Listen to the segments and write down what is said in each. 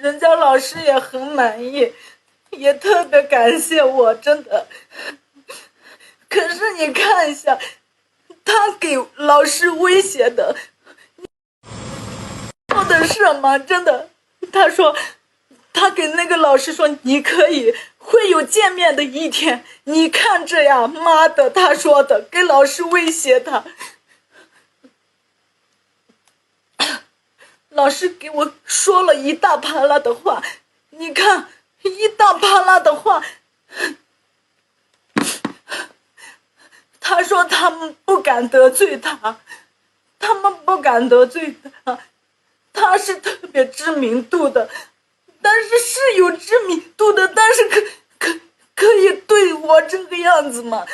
人家老师也很满意，也特别感谢我，真的。可是你看一下，他给老师威胁的，说的是什么？真的，他说他给那个老师说，你可以会有见面的一天。你看这样，妈的，他说的，给老师威胁他。老师给我说了一大啪啦的话，你看一大啪啦的话。他说他们不敢得罪他，他们不敢得罪他，他是特别知名度的，但是是有知名度的，但是可以对我这个样子吗？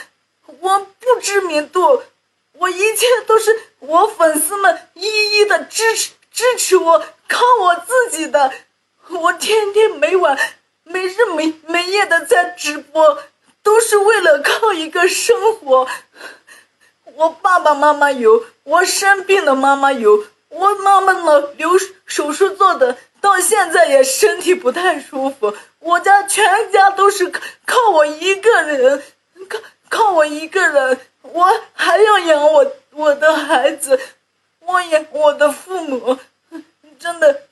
我不知名度，我一切都是我粉丝们一一的支持我，靠我自己的，我天天每晚没日没夜的在直播，都是为了靠一个生活。我爸爸妈妈有，我生病的妈妈有，我妈妈呢手术做的，到现在也身体不太舒服。我家全家都是靠我一个人，靠我一个人，我还要养我的孩子，我养我的父母，真的